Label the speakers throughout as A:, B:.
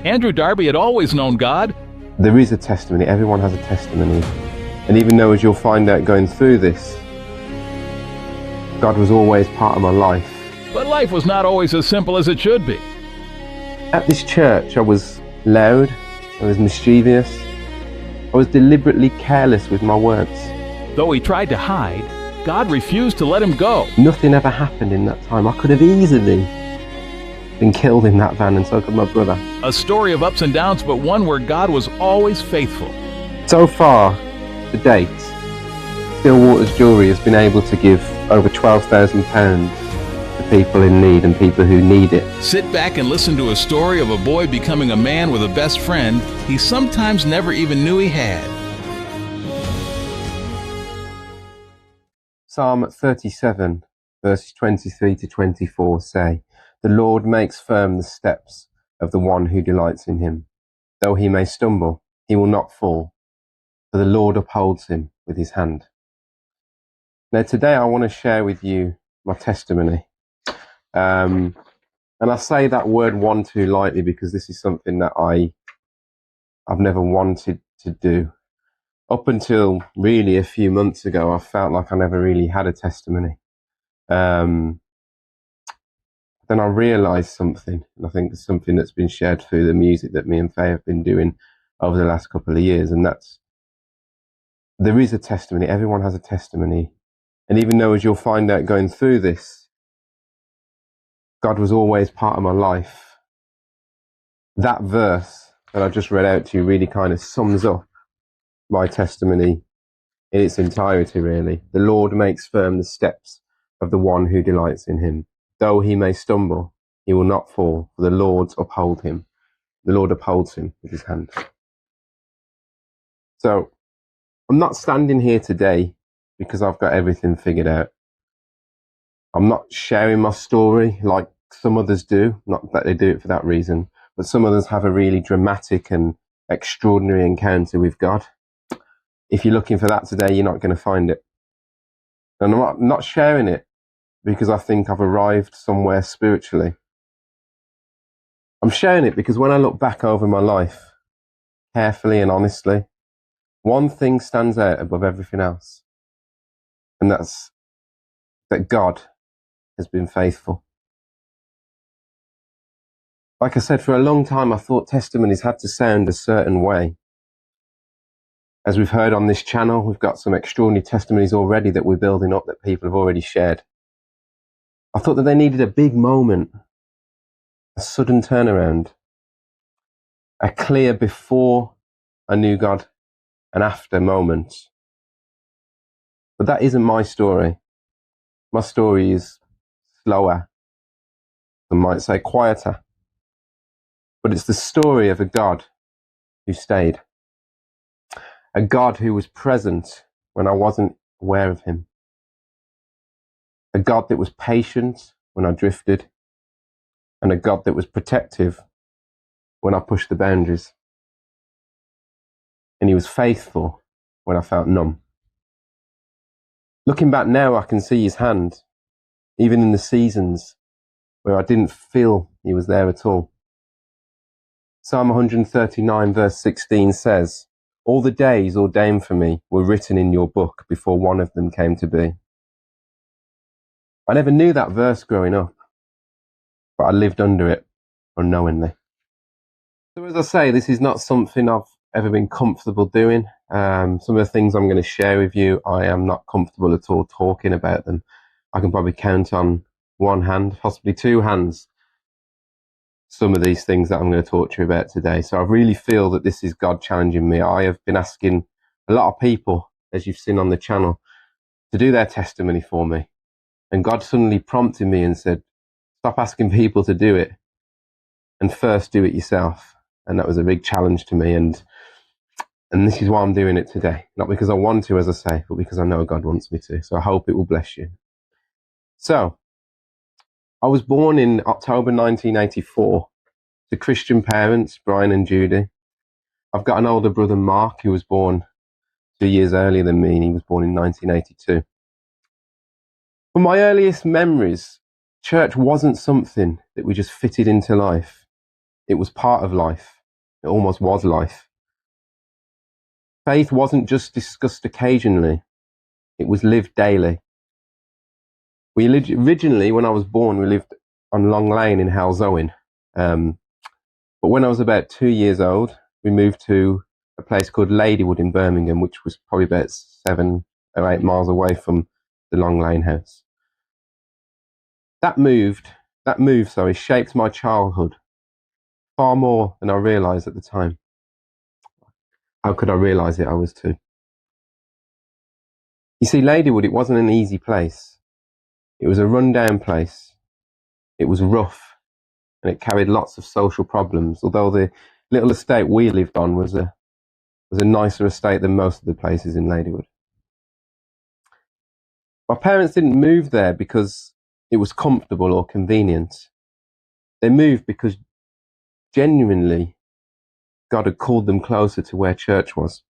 A: Andrew Darby had always known God.
B: There is a testimony. Everyone has a testimony. And even though, as you'll find out going through this, God was always part of my life.
A: But life was not always as simple as it should be.
B: At this church, I was loud, I was mischievous, I was deliberately careless with my words.
A: Though he tried to hide, God refused to let him go.
B: Nothing ever happened in that time. I could have easily been killed in that van, and so could my brother.
A: A story of ups and downs, but one where God was always faithful.
B: So far, to date, Stillwater's Jewellery has been able to give over £12,000 to people in need and people who need it.
A: Sit back and listen to a story of a boy becoming a man with a best friend he sometimes never even knew he had.
B: Psalm 37, verses 23 to 24 say, "The Lord makes firm the steps of the one who delights in him. Though he may stumble, he will not fall, for the Lord upholds him with his hand." Now today I want to share with you my testimony. And I say that word "want to" lightly because this is something that I've never wanted to do. Up until really a few months ago, I felt like I never really had a testimony. Then I realised something, and I think it's something that's been shared through the music that me and Faye have been doing over the last couple of years, and that's, there is a testimony. Everyone has a testimony. And even though, as you'll find out going through this, God was always part of my life, that verse that I just read out to you really kind of sums up my testimony in its entirety, really. The Lord makes firm the steps of the one who delights in him. Though he may stumble, he will not fall, for the Lord upholds him. The Lord upholds him with his hand. So, I'm not standing here today because I've got everything figured out. I'm not sharing my story like some others do, not that they do it for that reason, but some others have a really dramatic and extraordinary encounter with God. If you're looking for that today, you're not going to find it. And I'm not sharing it because I think I've arrived somewhere spiritually. I'm sharing it because when I look back over my life, carefully and honestly, one thing stands out above everything else. And that's that God has been faithful. Like I said, for a long time, I thought testimonies had to sound a certain way. As we've heard on this channel, we've got some extraordinary testimonies already that we're building up that people have already shared. I thought that they needed a big moment, a sudden turnaround, a clear before I knew God and after moment. But that isn't my story. My story is slower, some might say quieter. But it's the story of a God who stayed. A God who was present when I wasn't aware of him. A God that was patient when I drifted. And a God that was protective when I pushed the boundaries. And he was faithful when I felt numb. Looking back now, I can see his hand, even in the seasons where I didn't feel he was there at all. Psalm 139 verse 16 says, "All the days ordained for me were written in your book before one of them came to be." I never knew that verse growing up, but I lived under it unknowingly. So as I say, this is not something I've ever been comfortable doing. Some of the things I'm going to share with you, I am not comfortable at all talking about them. I can probably count on one hand, possibly two hands, some of these things that I'm going to talk to you about today. So I really feel that this is God challenging me. I have been asking a lot of people, as you've seen on the channel, to do their testimony for me. And God suddenly prompted me and said, stop asking people to do it and first do it yourself. And that was a big challenge to me. And this is why I'm doing it today. Not because I want to, as I say, but because I know God wants me to. So I hope it will bless you. So, I was born in October 1984 to Christian parents, Brian and Judy. I've got an older brother, Mark, who was born 2 years earlier than me, and he was born in 1982. From my earliest memories, church wasn't something that we just fitted into life. It was part of life. It almost was life. Faith wasn't just discussed occasionally. It was lived daily. Originally, when I was born, we lived on Long Lane in Halzowen. But when I was about 2 years old, we moved to a place called Ladywood in Birmingham, which was probably about 7 or 8 miles away from the Long Lane house. That move, shaped my childhood far more than I realised at the time. How could I realise it? I was 2. You see, Ladywood, it wasn't an easy place. It was a rundown place. It was rough, and it carried lots of social problems, although the little estate we lived on was a nicer estate than most of the places in Ladywood. My parents didn't move there because it was comfortable or convenient. They moved because genuinely God had called them closer to where church was.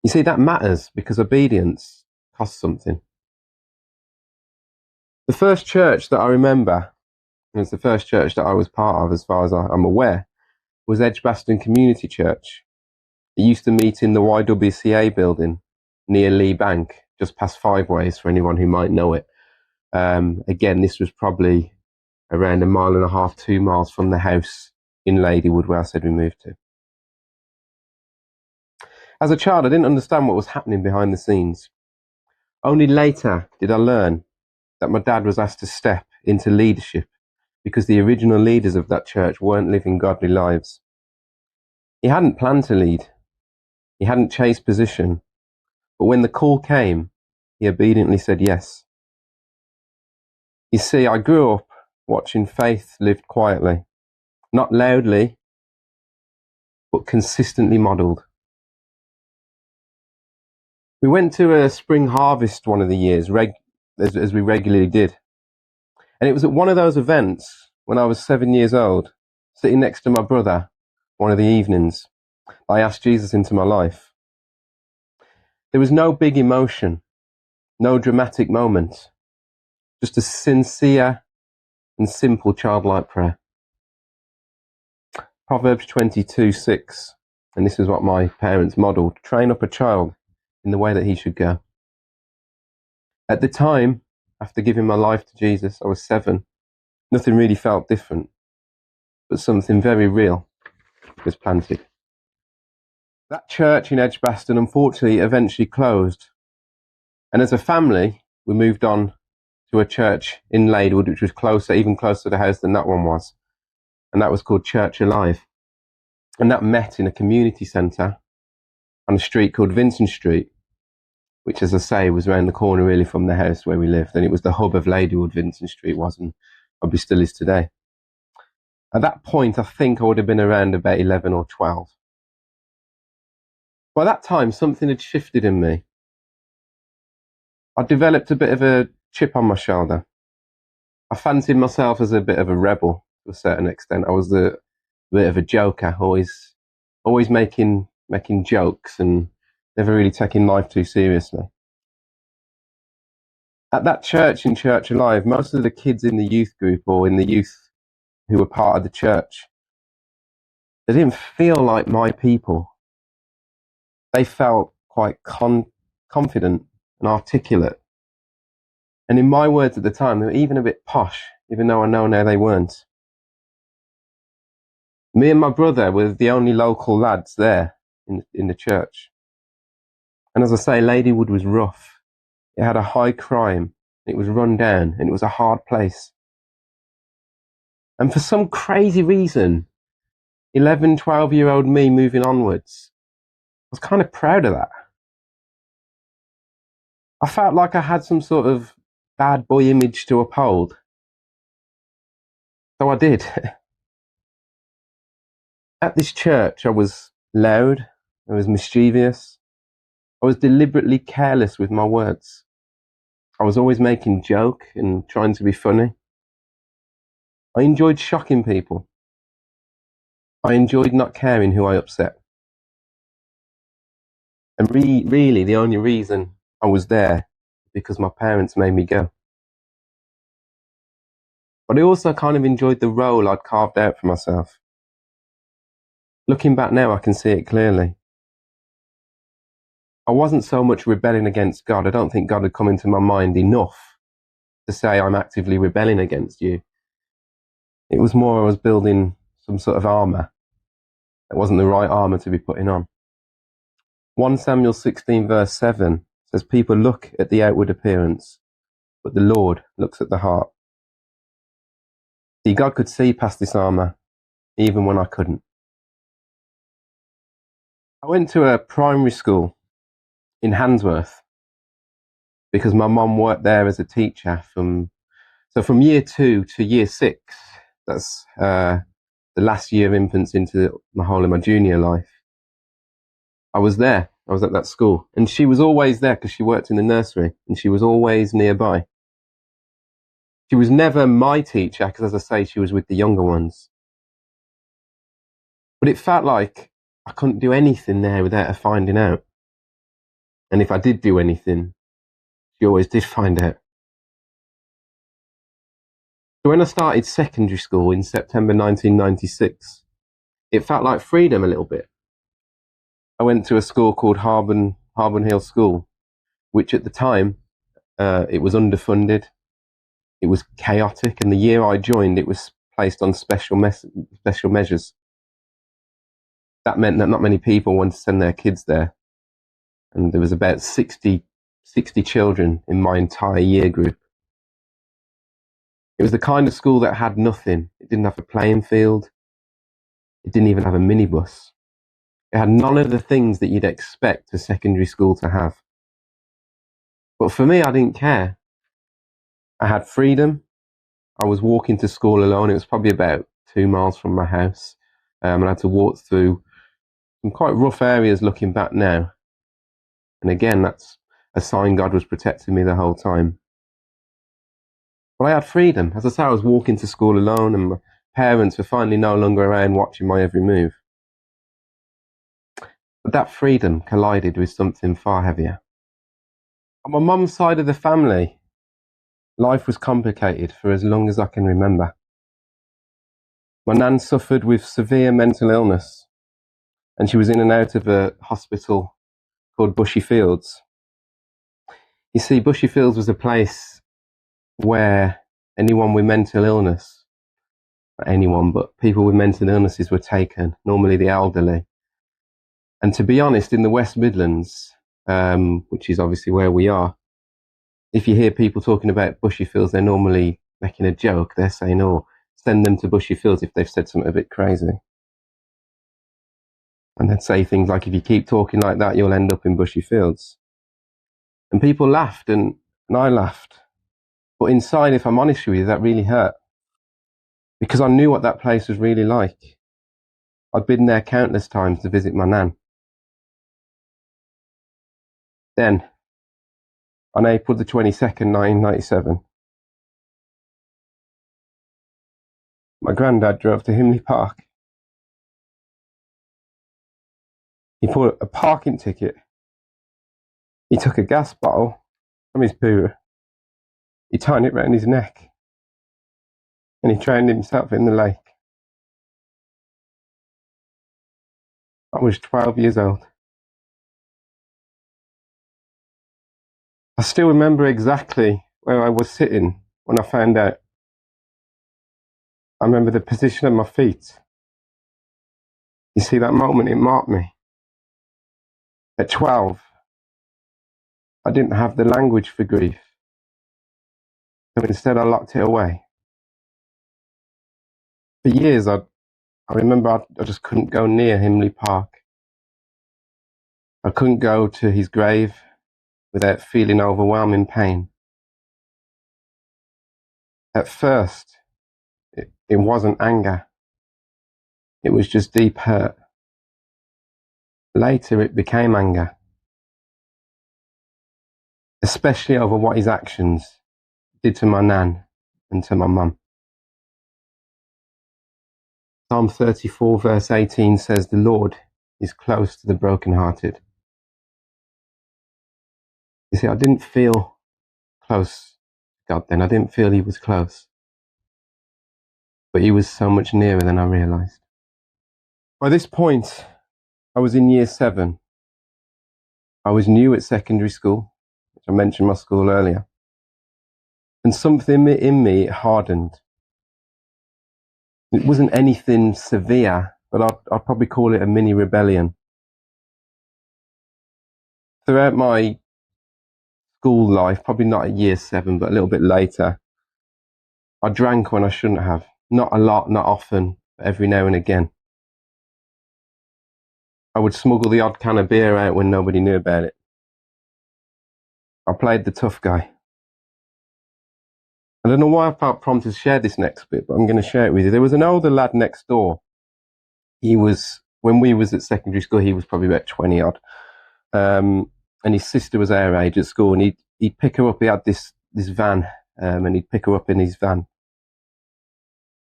B: You see, that matters because obedience costs something. The first church that I remember, and it's the first church that I was part of as far as I'm aware, was Edgbaston Community Church. It used to meet in the YWCA building near Lee Bank, just past Five Ways for anyone who might know it. Again, this was probably around 1.5 miles, 2 miles from the house in Ladywood where I said we moved to. As a child, I didn't understand what was happening behind the scenes. Only later did I learn that my dad was asked to step into leadership because the original leaders of that church weren't living godly lives. He hadn't planned to lead. He hadn't chased position. But when the call came, he obediently said yes. You see, I grew up watching faith lived quietly, not loudly, but consistently modelled. We went to a spring harvest one of the years, as we regularly did. And it was at one of those events when I was 7 years old, sitting next to my brother, one of the evenings, I asked Jesus into my life. There was no big emotion, no dramatic moment, just a sincere and simple childlike prayer. Proverbs 22:6, and this is what my parents modelled: train up a child in the way that he should go. At the time, after giving my life to Jesus, I was 7. Nothing really felt different, but something very real was planted. That church in Edgbaston, unfortunately, eventually closed. And as a family, we moved on to a church in Ladywood, which was closer, even closer to the house than that one was. And that was called Church Alive. And that met in a community centre on a street called Vincent Street, which, as I say, was around the corner really from the house where we lived. And it was the hub of Ladywood, Vincent Street was, and probably still is today. At that point, I think I would have been around about 11 or 12. By that time, something had shifted in me. I developed a bit of a chip on my shoulder. I fancied myself as a bit of a rebel to a certain extent. I was a bit of a joker, always making jokes and never really taking life too seriously. At that church in Church Alive, most of the kids in the youth group or in the youth who were part of the church, they didn't feel like my people. They felt quite confident and articulate. And in my words at the time, they were even a bit posh, even though I know now they weren't. Me and my brother were the only local lads there in the church. And as I say, Ladywood was rough. It had a high crime. It was run down, and it was a hard place. And for some crazy reason, 11, 12-year-old me moving onwards, I was kind of proud of that. I felt like I had some sort of bad boy image to uphold. So I did. At this church, I was loud, I was mischievous, I was deliberately careless with my words. I was always making joke and trying to be funny. I enjoyed shocking people. I enjoyed not caring who I upset. And really, the only reason I was there was because my parents made me go. But I also kind of enjoyed the role I'd carved out for myself. Looking back now, I can see it clearly. I wasn't so much rebelling against God. I don't think God had come into my mind enough to say I'm actively rebelling against you. It was more I was building some sort of armour. It wasn't the right armour to be putting on. 1 Samuel 16 verse 7 says, people look at the outward appearance, but the Lord looks at the heart. See, God could see past this armour, even when I couldn't. I went to a primary school in Handsworth because my mum worked there as a teacher from year 2 to year 6. That's the last year of infants into my whole of my junior life. I was there. I was at that school, and she was always there because she worked in the nursery, and she was always nearby. She was never my teacher because, as I say, she was with the younger ones. But it felt like I couldn't do anything there without her finding out. And if I did do anything, she always did find out. So when I started secondary school in September 1996, it felt like freedom a little bit. I went to a school called Harbon Hill School, which at the time, it was underfunded. It was chaotic, and the year I joined, it was placed on special measures. That meant that not many people wanted to send their kids there. And there was about 60 children in my entire year group. It was the kind of school that had nothing. It didn't have a playing field. It didn't even have a minibus. It had none of the things that you'd expect a secondary school to have. But for me, I didn't care. I had freedom. I was walking to school alone. It was probably about 2 miles from my house. And I had to walk through some quite rough areas looking back now. And again, that's a sign God was protecting me the whole time. But I had freedom. As I say, I was walking to school alone, and my parents were finally no longer around watching my every move. But that freedom collided with something far heavier. On my mum's side of the family, life was complicated for as long as I can remember. My nan suffered with severe mental illness, and she was in and out of a hospital called Bushy Fields. You see, Bushy Fields was a place where anyone with mental illness, not anyone, but people with mental illnesses were taken, normally the elderly. And to be honest, in the West Midlands, which is obviously where we are, if you hear people talking about Bushy Fields, they're normally making a joke. They're saying, oh, send them to Bushy Fields if they've said something a bit crazy. And they'd say things like, if you keep talking like that, you'll end up in Bushy Fields. And people laughed, and I laughed. But inside, if I'm honest with you, that really hurt. Because I knew what that place was really like. I'd been there countless times to visit my nan. Then, on April the 22nd, 1997, my granddad drove to Himley Park. He bought a parking ticket. He took a gas bottle from his boot. He tied it round his neck. And he drowned himself in the lake. I was 12 years old. I still remember exactly where I was sitting when I found out. I remember the position of my feet. You see, that moment, it marked me. At 12, I didn't have the language for grief. So instead, I locked it away. For years, I remember I just couldn't go near Himley Park. I couldn't go to his grave without feeling overwhelming pain. At first, it wasn't anger. It was just deep hurt. Later, it became anger, especially over what his actions did to my nan and to my mum. Psalm 34 verse 18 says, the Lord is close to the brokenhearted. You see, I didn't feel close to God then. I didn't feel he was close. but he was so much nearer than I realised. By this point, I was in year 7. I was new at secondary school, which I mentioned my school earlier, and something in me hardened. It wasn't anything severe, but I'd probably call it a mini rebellion. Throughout my school life, probably not at year 7, but a little bit later, I drank when I shouldn't have. Not a lot, not often, but every now and again. I would smuggle the odd can of beer out when nobody knew about it. I played the tough guy. I don't know why I felt prompted to share this next bit, but I'm going to share it with you. There was an older lad next door. When we was at secondary school, he was probably about 20 odd. And his sister was our age at school, and he'd pick her up. He had this van, and he'd pick her up in his van.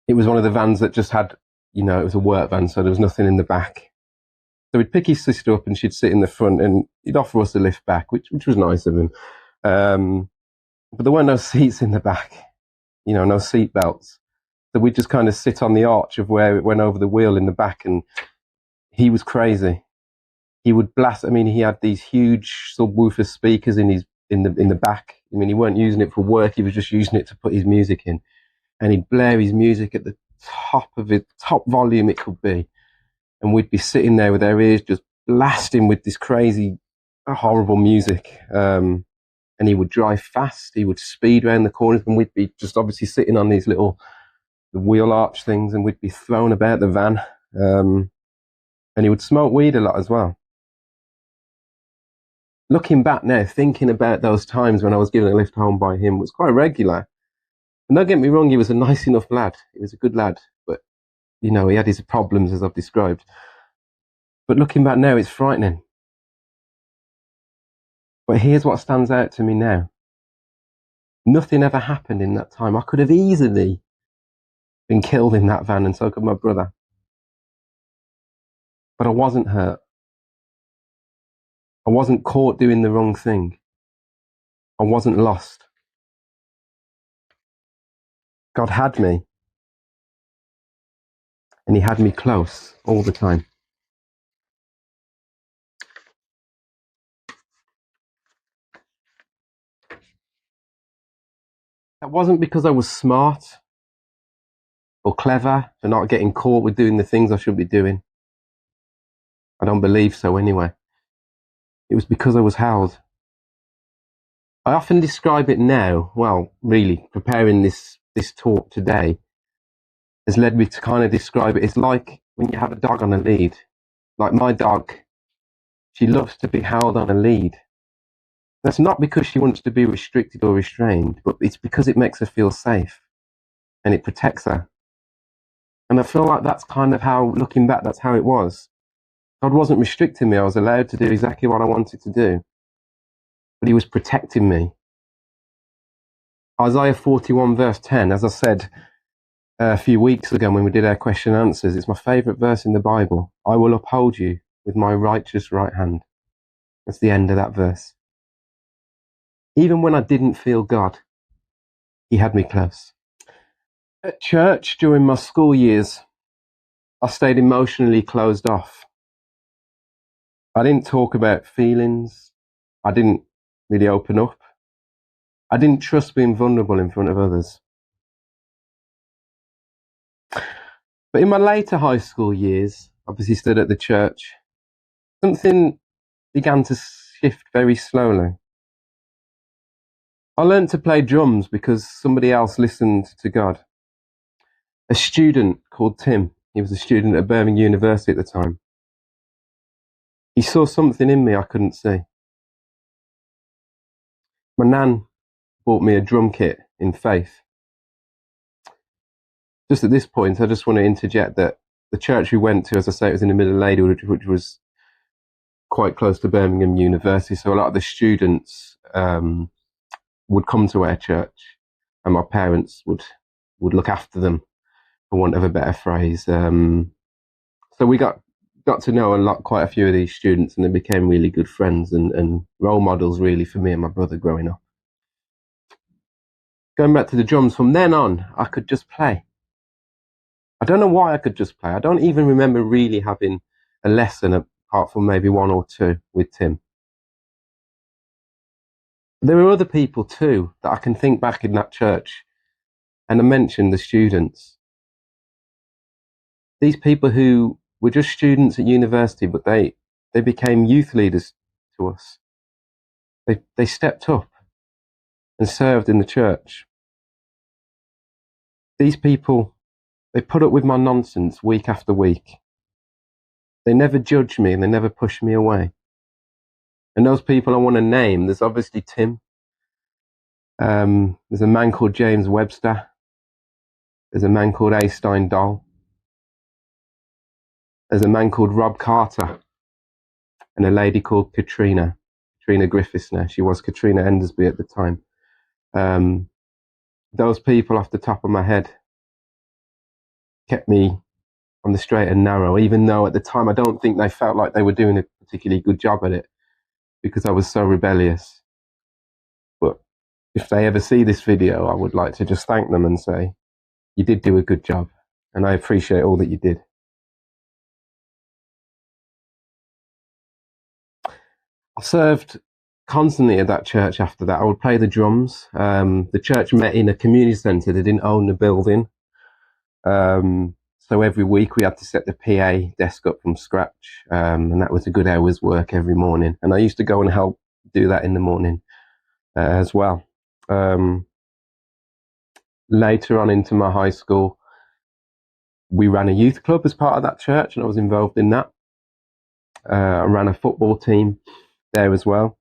B: It was one of the vans that just had, it was a work van, so there was nothing in the back. So he'd pick his sister up, and she'd sit in the front, and he'd offer us a lift back, which was nice of him. But there weren't no seats in the back, no seat belts. So we'd just kind of sit on the arch of where it went over the wheel in the back, and he was crazy. He would blast. I mean, he had these huge subwoofer speakers in the back. I mean, he weren't using it for work. He was just using it to put his music in, and he'd blare his music at the top of it, top volume it could be, and we'd be sitting there with our ears just blasting with this crazy, horrible music. And he would drive fast. He would speed around the corners, and we'd be just obviously sitting on these little wheel arch things, and we'd be thrown about the van. And he would smoke weed a lot as well. Looking back now, thinking about those times when I was given a lift home by him was quite regular. And don't get me wrong, he was a nice enough lad. He was a good lad, but he had his problems, as I've described. But looking back now, it's frightening. But here's what stands out to me now. Nothing ever happened in that time. I could have easily been killed in that van, and so could my brother. But I wasn't hurt. I wasn't caught doing the wrong thing. I wasn't lost. God had me. And he had me close all the time. That wasn't because I was smart or clever for not getting caught with doing the things I should be doing. I don't believe so anyway. It was because I was held. I often describe it now, well, really, preparing this talk today has led me to kind of describe it. It's like when you have a dog on a lead. Like my dog, she loves to be held on a lead. That's not because she wants to be restricted or restrained, but it's because it makes her feel safe and it protects her. And I feel like that's kind of how, looking back, that's how it was. God wasn't restricting me. I was allowed to do exactly what I wanted to do. But he was protecting me. Isaiah 41 verse 10, as I said a few weeks ago when we did our question and answers, it's my favourite verse in the Bible. I will uphold you with my righteous right hand. That's the end of that verse. Even when I didn't feel God, he had me close. At church during my school years, I stayed emotionally closed off. I didn't talk about feelings. I didn't really open up. I didn't trust being vulnerable in front of others. But in my later high school years, obviously stood at the church, something began to shift very slowly. I learned to play drums because somebody else listened to God. A student called Tim, he was a student at Birmingham University at the time. He saw something in me I couldn't see. My nan bought me a drum kit in faith. Just at this point, I just want to interject that the church we went to, as I say, it was in the middle of Ladywood, which was quite close to Birmingham University. So a lot of the students would come to our church, and my parents would look after them, for want of a better phrase. So we got to know quite a few of these students, and they became really good friends and role models, really, for me and my brother growing up. Going back to the drums, from then on, I could just play. I don't know why I could just play. I don't even remember really having a lesson apart from maybe one or two with Tim. There were other people too that I can think back in that church, and I mentioned the students. These people who were just students at university, but they became youth leaders to us. They stepped up and served in the church. These people, they put up with my nonsense week after week. They never judged me and they never pushed me away. And those people I want to name, there's obviously Tim. There's a man called James Webster. There's a man called A. Stein Doll. There's a man called Rob Carter. And a lady called Katrina Griffiths now. She was Katrina Endersby at the time. Those people off the top of my head kept me on the straight and narrow, even though at the time I don't think they felt like they were doing a particularly good job at it because I was so rebellious. But if they ever see this video, I would like to just thank them and say, you did do a good job, and I appreciate all that you did. I served constantly at that church after that. I would play the drums. The church met in a community centre. They didn't own the building. So every week we had to set the PA desk up from scratch. And that was a good hour's work every morning. And I used to go and help do that in the morning as well. Later on into my high school, we ran a youth club as part of that church, and I was involved in that. I ran a football team there as well.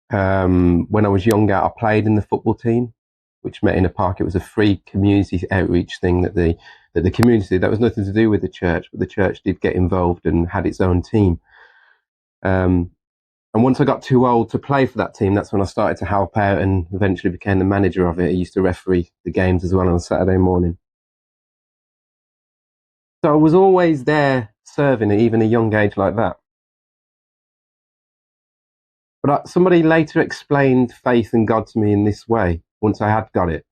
B: When I was younger, I played in the football team, which met in a park. It was a free community outreach thing that the community did. That was nothing to do with the church, but the church did get involved and had its own team. And once I got too old to play for that team, that's when I started to help out and eventually became the manager of it. I used to referee the games as well on a Saturday morning. So I was always there serving at even a young age like that. But somebody later explained faith and God to me in this way, once I had got it.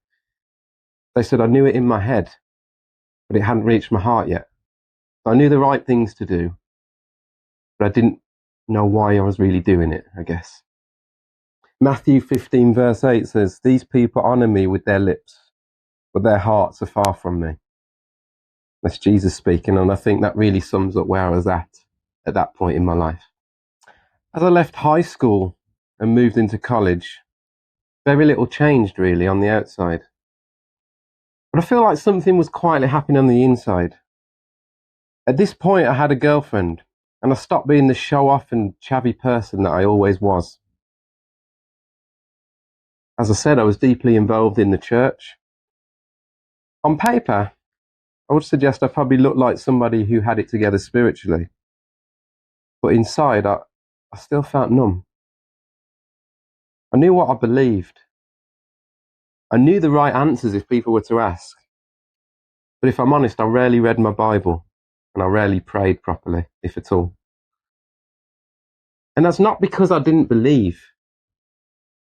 B: They said I knew it in my head, but it hadn't reached my heart yet. I knew the right things to do, but I didn't know why I was really doing it, I guess. Matthew 15 verse 8 says, these people honour me with their lips, but their hearts are far from me. That's Jesus speaking, and I think that really sums up where I was at that point in my life. As I left high school and moved into college, very little changed really on the outside. But I feel like something was quietly happening on the inside. At this point, I had a girlfriend, and I stopped being the show-off and chavvy person that I always was. As I said, I was deeply involved in the church. On paper, I would suggest I probably looked like somebody who had it together spiritually. But inside, I still felt numb. I knew what I believed. I knew the right answers if people were to ask. But if I'm honest, I rarely read my Bible, and I rarely prayed properly, if at all. And that's not because I didn't believe.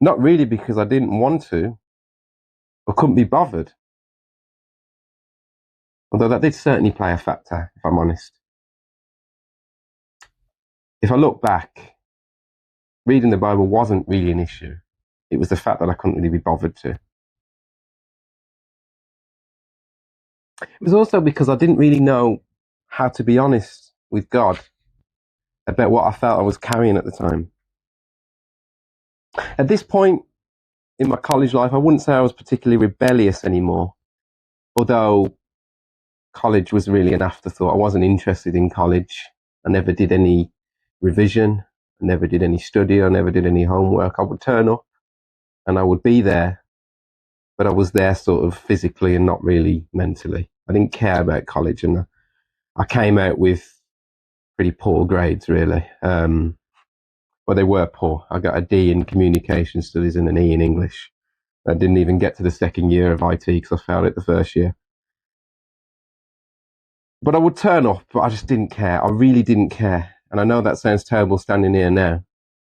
B: Not really because I didn't want to, or couldn't be bothered. Although that did certainly play a factor, if I'm honest. If I look back, reading the Bible wasn't really an issue. It was the fact that I couldn't really be bothered to. It was also because I didn't really know how to be honest with God about what I felt I was carrying at the time. At this point in my college life, I wouldn't say I was particularly rebellious anymore, although college was really an afterthought. I wasn't interested in college. I never did any revision. I never did any study. I never did any homework. I would turn up and I would be there, but I was there sort of physically and not really mentally. I didn't care about college, and I came out with pretty poor grades, really. Well, they were poor. I got a D in communication studies and an E in English. I didn't even get to the second year of IT because I failed it the first year. But I would turn up, but I just didn't care. I really didn't care. And I know that sounds terrible standing here now,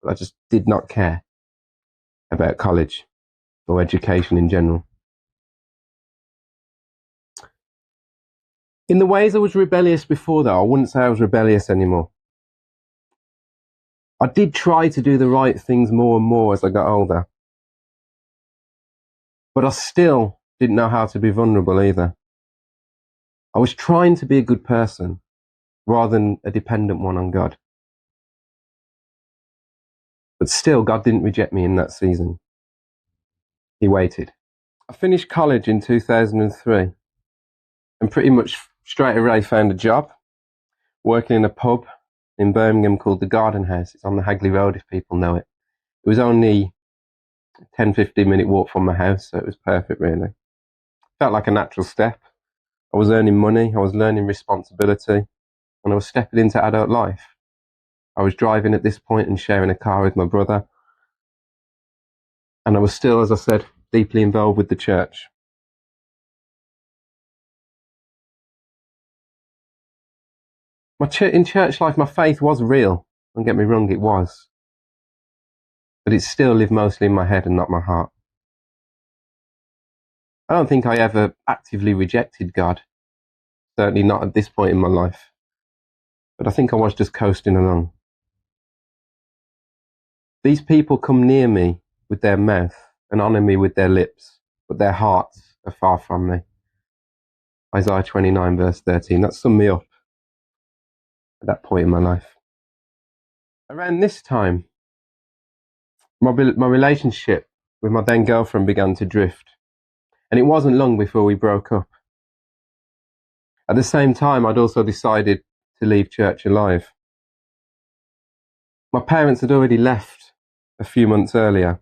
B: but I just did not care about college or education in general. In the ways I was rebellious before, though, I wouldn't say I was rebellious anymore. I did try to do the right things more and more as I got older. But I still didn't know how to be vulnerable either. I was trying to be a good person rather than a dependent one on God. But still, God didn't reject me in that season. He waited. I finished college in 2003 and pretty much straight away found a job working in a pub in Birmingham called the Garden House. It's on the Hagley Road, if people know it. It was only a 10-15 minute walk from my house, so it was perfect, really. Felt like a natural step. I was earning money, I was learning responsibility, and I was stepping into adult life. I was driving at this point and sharing a car with my brother. And I was still, as I said, deeply involved with the church. In church life, my faith was real. Don't get me wrong, it was. But it still lived mostly in my head and not my heart. I don't think I ever actively rejected God. Certainly not at this point in my life. But I think I was just coasting along. These people come near me with their mouth and honour me with their lips, but their hearts are far from me. Isaiah 29 verse 13. That summed me up at that point in my life. Around this time, my relationship with my then girlfriend began to drift. And it wasn't long before we broke up. At the same time, I'd also decided to leave church alive. My parents had already left a few months earlier.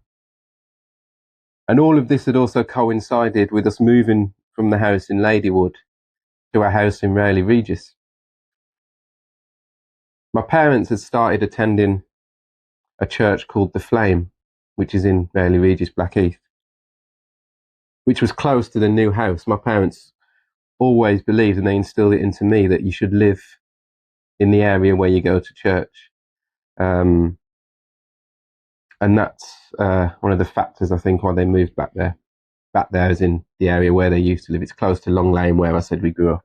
B: And all of this had also coincided with us moving from the house in Ladywood to our house in Rayleigh Regis. My parents had started attending a church called The Flame, which is in Rayleigh Regis, Blackheath, which was close to the new house. My parents always believed, and they instilled it into me, that you should live in the area where you go to church. And that's one of the factors, I think, why they moved back there. Back there is in the area where they used to live. It's close to Long Lane, where I said we grew up,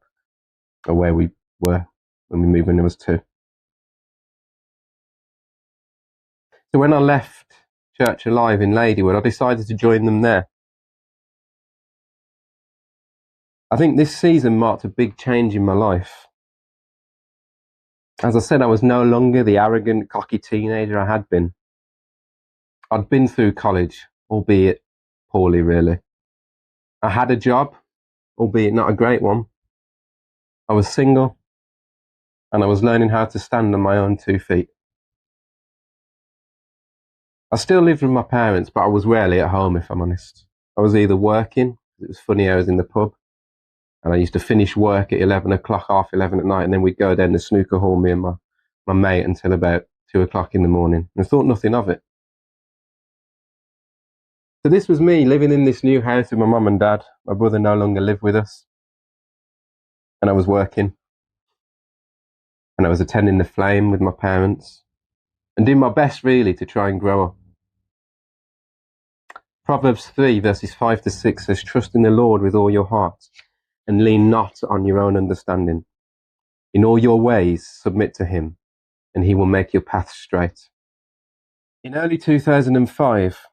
B: or where we were when we moved when I was 2. So when I left Church Alive in Ladywood, I decided to join them there. I think this season marked a big change in my life. As I said, I was no longer the arrogant, cocky teenager I had been. I'd been through college, albeit poorly, really. I had a job, albeit not a great one. I was single, and I was learning how to stand on my own 2 feet. I still lived with my parents, but I was rarely at home, if I'm honest. I was either working, it was funny, I was in the pub, and I used to finish work at 11 o'clock, half 11 at night, and then we'd go down the snooker hall, me and my mate, until about 2 o'clock in the morning. And I thought nothing of it. So this was me living in this new house with my mum and dad. My brother no longer lived with us. And I was working. And I was attending the Flame with my parents. And doing my best, really, to try and grow up. Proverbs 3 verses 5 to 6 says, "Trust in the Lord with all your heart, and lean not on your own understanding. In all your ways submit to him, and he will make your paths straight." In early 2005,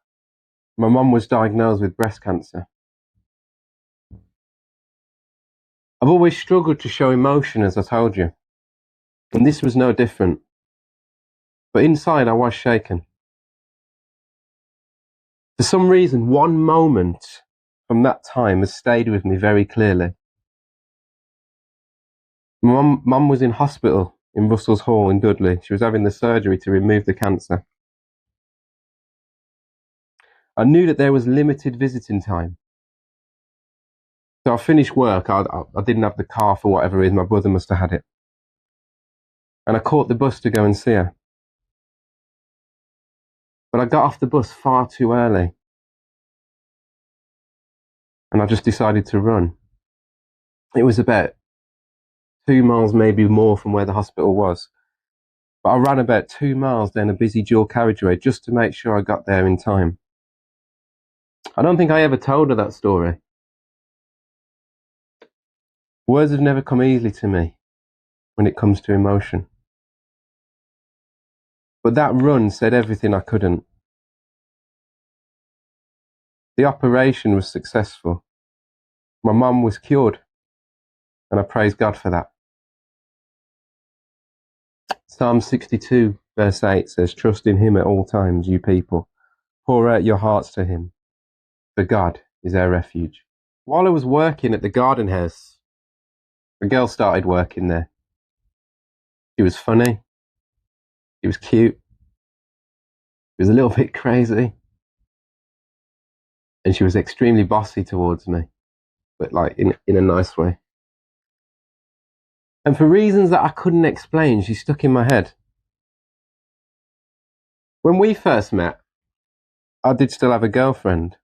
B: my mum was diagnosed with breast cancer. I've always struggled to show emotion, as I told you, and this was no different. But inside I was shaken. For some reason, one moment from that time has stayed with me very clearly. Mum was in hospital in Russell's Hall in Dudley. She was having the surgery to remove the cancer. I knew that there was limited visiting time. So I finished work. I didn't have the car for whatever reason. My brother must have had it. And I caught the bus to go and see her. But I got off the bus far too early. And I just decided to run. It was about 2 miles, maybe more, from where the hospital was. But I ran about 2 miles down a busy dual carriageway just to make sure I got there in time. I don't think I ever told her that story. Words have never come easily to me when it comes to emotion. But that run said everything I couldn't. The operation was successful. My mum was cured, and I praise God for that. Psalm 62 verse 8 says, "Trust in him at all times, you people. Pour out your hearts to him, for God is our refuge." While I was working at the garden house, a girl started working there. She was funny. She was cute. She was a little bit crazy. And she was extremely bossy towards me, but like in a nice way. And for reasons that I couldn't explain, she stuck in my head. When we first met, I did still have a girlfriend.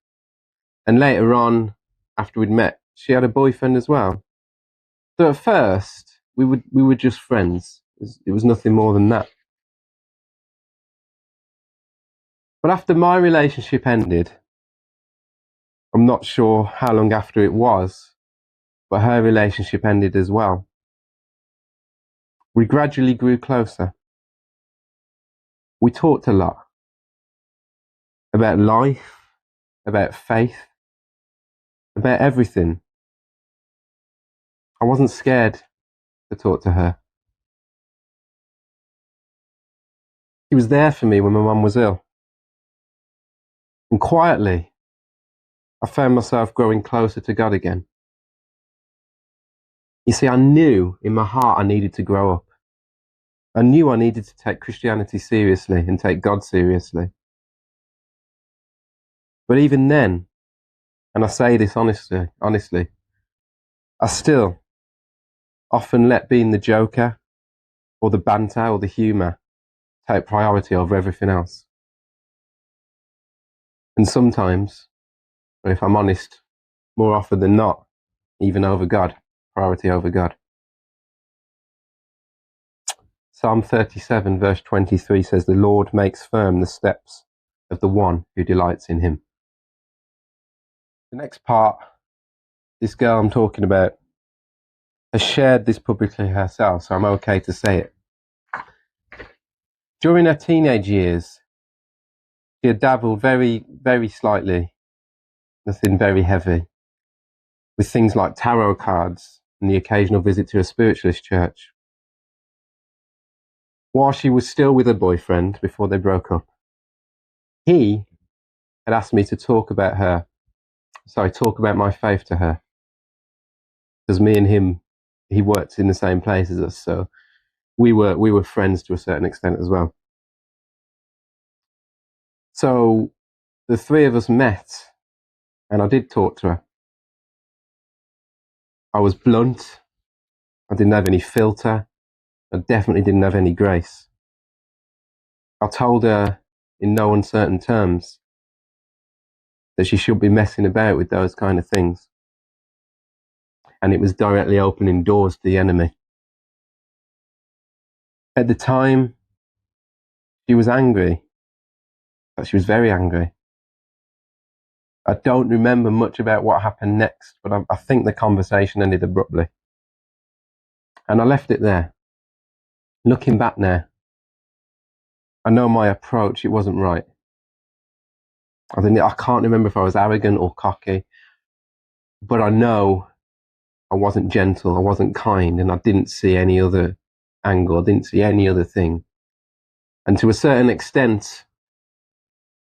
B: And later on, after we'd met, she had a boyfriend as well. So at first, we were just friends. It was nothing more than that. But after my relationship ended, I'm not sure how long after it was, but her relationship ended as well. We gradually grew closer. We talked a lot about life, about faith, about everything. I wasn't scared to talk to her. She was there for me when my mum was ill. And quietly, I found myself growing closer to God again. You see, I knew in my heart I needed to grow up. I knew I needed to take Christianity seriously and take God seriously. But even then, and I say this honestly, I still often let being the joker or the banter or the humour take priority over everything else. And sometimes, or if I'm honest, more often than not, even over God, priority over God. Psalm 37 verse 23 says, "The Lord makes firm the steps of the one who delights in him." The next part, this girl I'm talking about has shared this publicly herself, so I'm okay to say it. During her teenage years, she had dabbled very, very slightly, nothing very heavy, with things like tarot cards and the occasional visit to a spiritualist church. While she was still with her boyfriend before they broke up, he had asked me to talk about my faith to her. Because me and him, he worked in the same place as us, so we were friends to a certain extent as well. So the three of us met, and I did talk to her. I was blunt. I didn't have any filter. I definitely didn't have any grace. I told her in no uncertain terms that she shouldn't be messing about with those kind of things. And it was directly opening doors to the enemy. At the time, she was angry. But she was very angry. I don't remember much about what happened next, but I think the conversation ended abruptly. And I left it there. Looking back now, I know my approach, it wasn't right. I can't remember if I was arrogant or cocky, but I know I wasn't gentle, I wasn't kind, and I didn't see any other angle, I didn't see any other thing. And to a certain extent,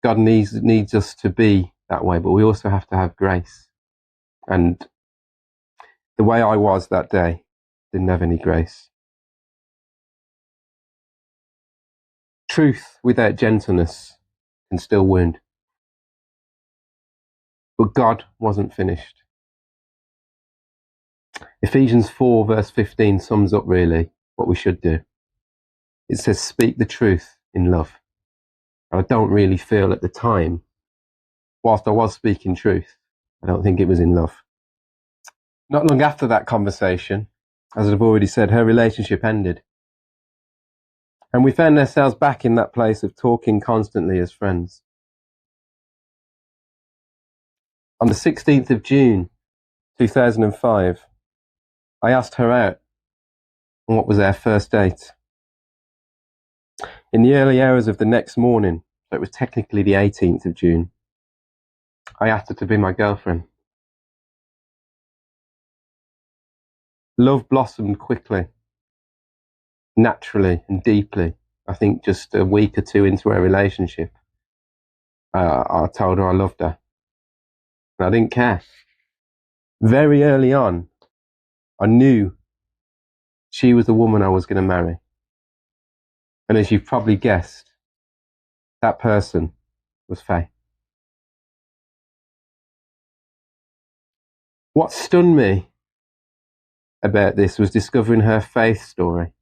B: God needs us to be that way, but we also have to have grace. And the way I was that day didn't have any grace. Truth without gentleness can still wound. But God wasn't finished. Ephesians 4 verse 15 sums up really what we should do. It says, "Speak the truth in love." I don't really feel at the time, whilst I was speaking truth, I don't think it was in love. Not long after that conversation, as I've already said, her relationship ended. And we found ourselves back in that place of talking constantly as friends. On the 16th of June, 2005, I asked her out on what was our first date. In the early hours of the next morning, so it was technically the 18th of June, I asked her to be my girlfriend. Love blossomed quickly, naturally and deeply. I think just a week or two into our relationship, I told her I loved her. And I didn't care. Very early on, I knew she was the woman I was going to marry. And as you've probably guessed, that person was Faye. What stunned me about this was discovering her faith story.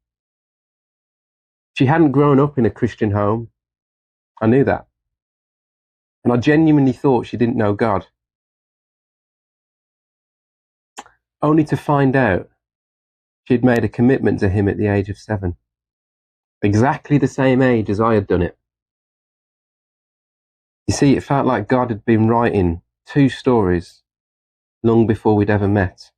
B: She hadn't grown up in a Christian home. I knew that. And I genuinely thought she didn't know God. Only to find out she'd made a commitment to him at the age of 7. Exactly the same age as I had done it. You see, it felt like God had been writing 2 stories long before we'd ever met.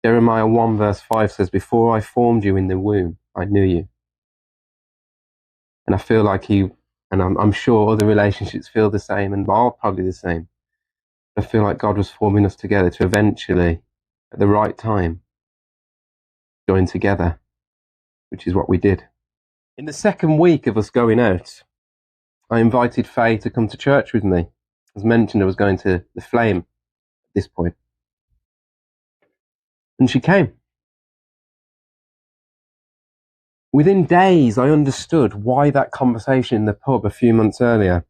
B: Jeremiah 1 verse 5 says, "Before I formed you in the womb, I knew you." And I feel like I'm sure other relationships feel the same and are probably the same. I feel like God was forming us together to eventually, at the right time, join together, which is what we did. In the second week of us going out, I invited Faye to come to church with me. As mentioned, I was going to the Flame at this point. And she came. Within days, I understood why that conversation in the pub a few months earlier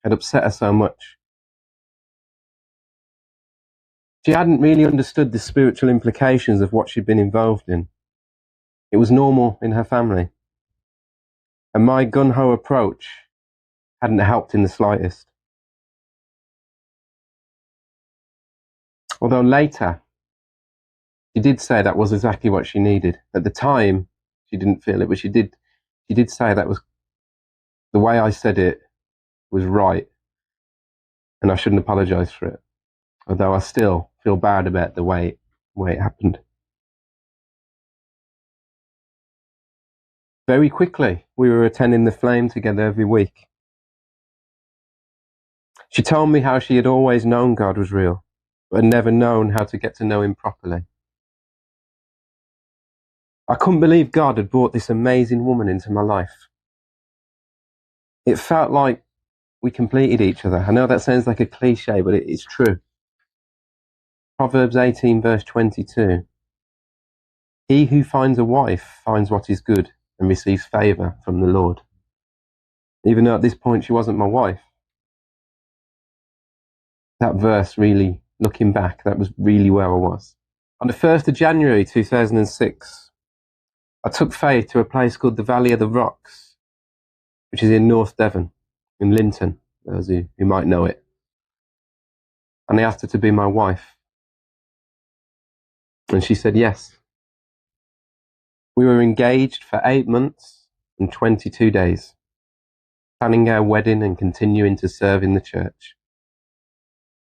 B: had upset her so much. She hadn't really understood the spiritual implications of what she'd been involved in. It was normal in her family. And my gun-ho approach hadn't helped in the slightest. Although later, she did say that was exactly what she needed. At the time, she didn't feel it, but she did say that was the way I said it was right, and I shouldn't apologize for it. Although I still feel bad about the way it happened. Very quickly, we were attending the Flame together every week. She told me how she had always known God was real, but had never known how to get to know him properly. I couldn't believe God had brought this amazing woman into my life. It felt like we completed each other. I know that sounds like a cliche, but it's true. Proverbs 18 verse 22. He who finds a wife finds what is good and receives favour from the Lord. Even though at this point she wasn't my wife. That verse really, looking back, that was really where I was. On the 1st of January 2006, I took Faye to a place called the Valley of the Rocks, which is in North Devon, in Linton, those who might know it. And I asked her to be my wife. And she said yes. We were engaged for 8 months and 22 days, planning our wedding and continuing to serve in the church.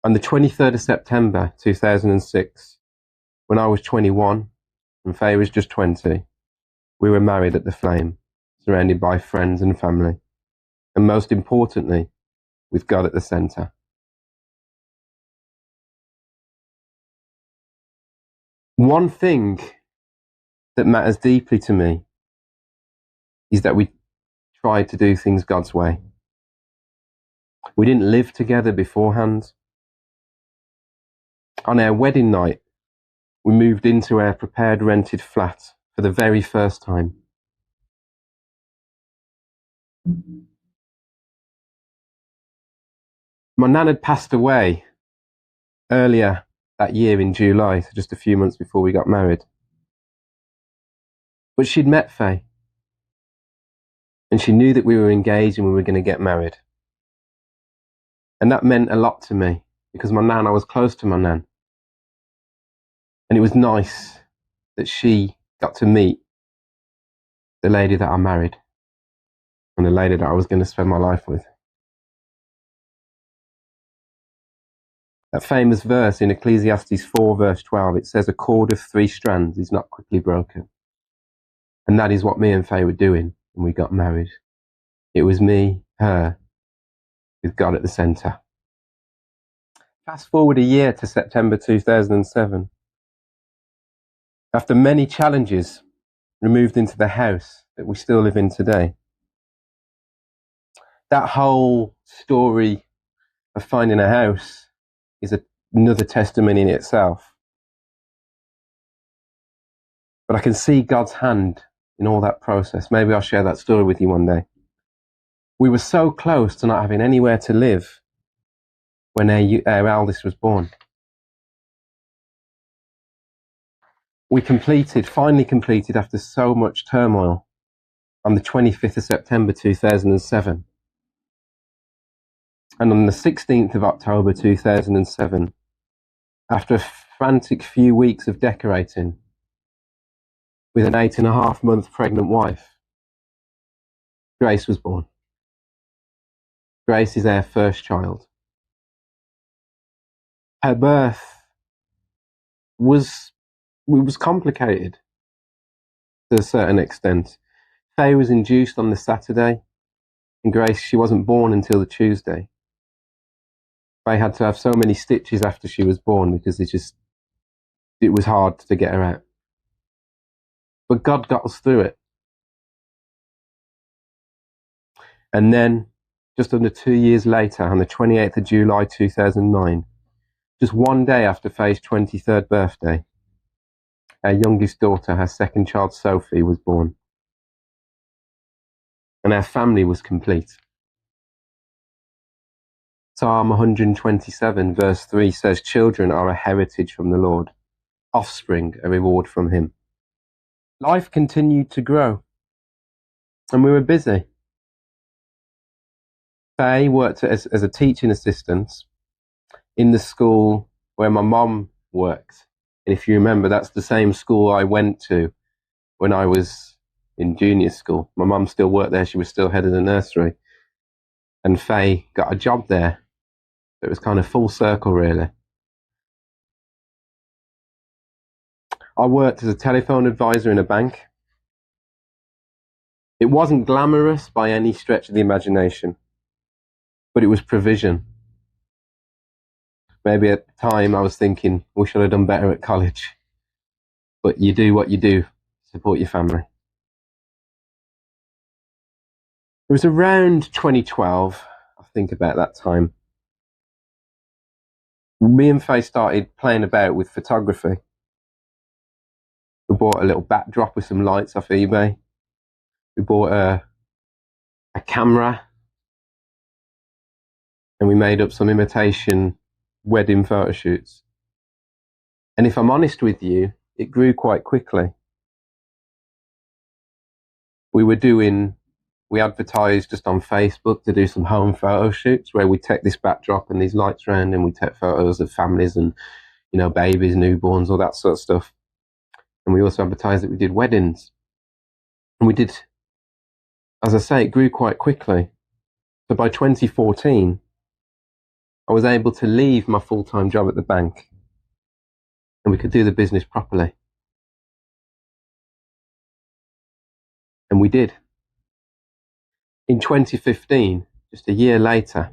B: On the 23rd of September 2006, when I was 21 and Faye was just 20, we were married at the Flame, surrounded by friends and family, and most importantly, with God at the centre. One thing that matters deeply to me is that we tried to do things God's way. We didn't live together beforehand. On our wedding night, we moved into our prepared rented flat for the very first time. My nan had passed away earlier that year in July, so just a few months before we got married. But she'd met Faye, and she knew that we were engaged and we were going to get married. And that meant a lot to me, because I was close to my nan. And it was nice that she got to meet the lady that I married, and the lady that I was going to spend my life with. That famous verse in Ecclesiastes 4 verse 12, it says, a cord of 3 strands is not quickly broken. And that is what me and Faye were doing when we got married. It was me, her, with God at the centre. Fast forward a year to September 2007. After many challenges, we moved into the house that we still live in today. That whole story of finding a house is another testimony in itself. But I can see God's hand in all that process. Maybe I'll share that story with you one day. We were so close to not having anywhere to live when our eldest was born. We finally completed after so much turmoil on the 25th of September 2007. And on the 16th of October 2007, after a frantic few weeks of decorating with an 8.5-month pregnant wife, Grace was born. Grace is our first child. Her birth was complicated to a certain extent. Faye was induced on the Saturday, and Grace, she wasn't born until the Tuesday. Faye had to have so many stitches after she was born because it was hard to get her out. But God got us through it. And then, just under 2 years later, on the 28th of July 2009, just one day after Faye's 23rd birthday, our youngest daughter, her second child, Sophie, was born. And our family was complete. Psalm 127 verse 3 says, children are a heritage from the Lord, offspring a reward from him. Life continued to grow, and we were busy. Faye worked as a teaching assistant in the school where my mum worked. And if you remember, that's the same school I went to when I was in junior school. My mum still worked there. She was still head of the nursery. And Faye got a job there. It was kind of full circle, really. I worked as a telephone advisor in a bank. It wasn't glamorous by any stretch of the imagination, but it was provision. Maybe at the time I was thinking, we should have done better at college. But you do what you do to support your family. It was around 2012, I think, about that time. Me and Faye started playing about with photography. We bought a little backdrop with some lights off eBay. We bought a camera, and we made up some imitation wedding photo shoots. And if I'm honest with you, it grew quite quickly. We advertised just on Facebook to do some home photo shoots where we take this backdrop and these lights around, and we take photos of families and, babies, newborns, all that sort of stuff. And we also advertised that we did weddings. And we did, as I say, it grew quite quickly. So by 2014, I was able to leave my full-time job at the bank, and we could do the business properly. And we did. In 2015, just a year later,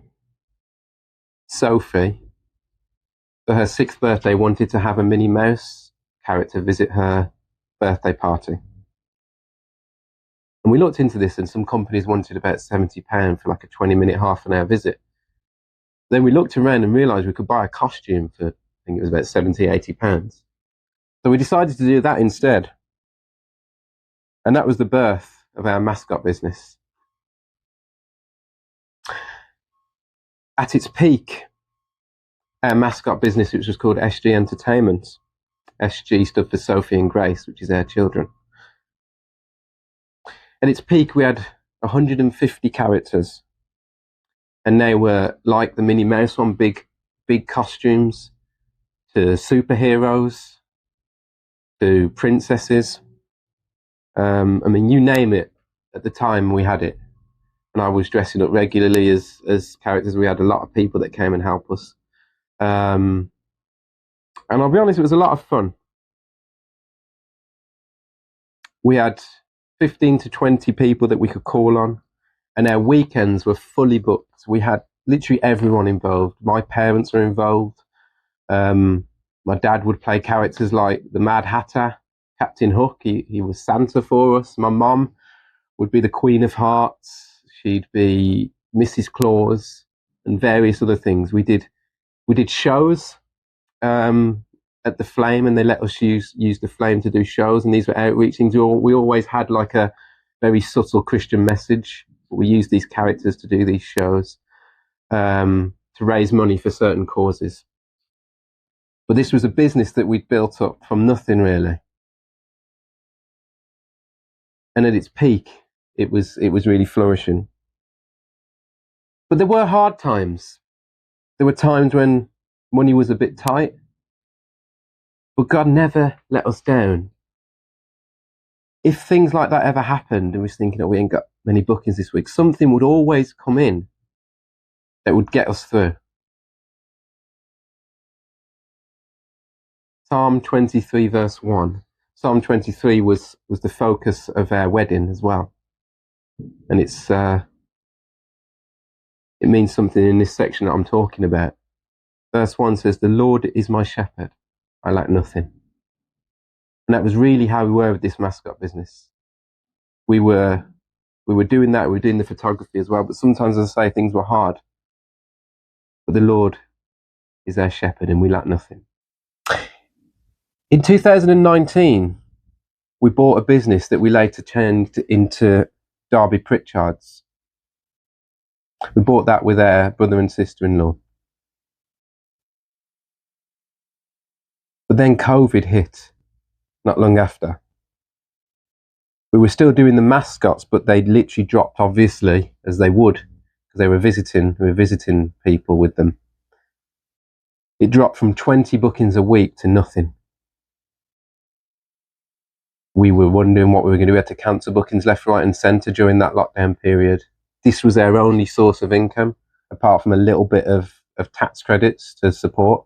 B: Sophie, for her 6th birthday, wanted to have a Minnie Mouse character visit her birthday party. And we looked into this, and some companies wanted about £70 for like a 20-minute, half-an-hour visit. Then we looked around and realised we could buy a costume for, I think it was about £70-80. So we decided to do that instead. And that was the birth of our mascot business. At its peak, our mascot business, which was called SG Entertainment. SG stood for Sophie and Grace, which is our children. At its peak, we had 150 characters. And they were like the Minnie Mouse one, big costumes, to superheroes, to princesses. You name it, at the time we had it. And I was dressing up regularly as characters. We had a lot of people that came and helped us. And I'll be honest, it was a lot of fun. We had 15 to 20 people that we could call on, and our weekends were fully booked. We had literally everyone involved. My parents were involved. My dad would play characters like the Mad Hatter, Captain Hook. He was Santa for us. My mum would be the Queen of Hearts. She'd be Mrs. Claus and various other things. We did shows at the Flame, and they let us use the Flame to do shows, and these were outreach things. We always had like a very subtle Christian message. We used these characters to do these shows to raise money for certain causes. But this was a business that we'd built up from nothing, really. And at its peak, it was really flourishing. But there were hard times. There were times when money was a bit tight. But God never let us down. If things like that ever happened and we was thinking, oh, we ain't got many bookings this week, something would always come in that would get us through. Psalm 23 verse 1. Psalm 23 was the focus of our wedding as well. And it means something in this section that I'm talking about. Verse 1 says, the Lord is my shepherd, I lack nothing. And that was really how we were with this mascot business. We were doing that, we were doing the photography as well, but sometimes, as I say, things were hard. But the Lord is our shepherd and we lack nothing. In 2019, we bought a business that we later changed into Darby Pritchard's. We bought that with our brother and sister-in-law. But then COVID hit not long after. We were still doing the mascots, but they literally dropped, obviously, as they would, because we were visiting people with them. It dropped from 20 bookings a week to nothing. We were wondering what we were going to do. We had to cancel bookings left, right and centre during that lockdown period. This was our only source of income, apart from a little bit of tax credits to support.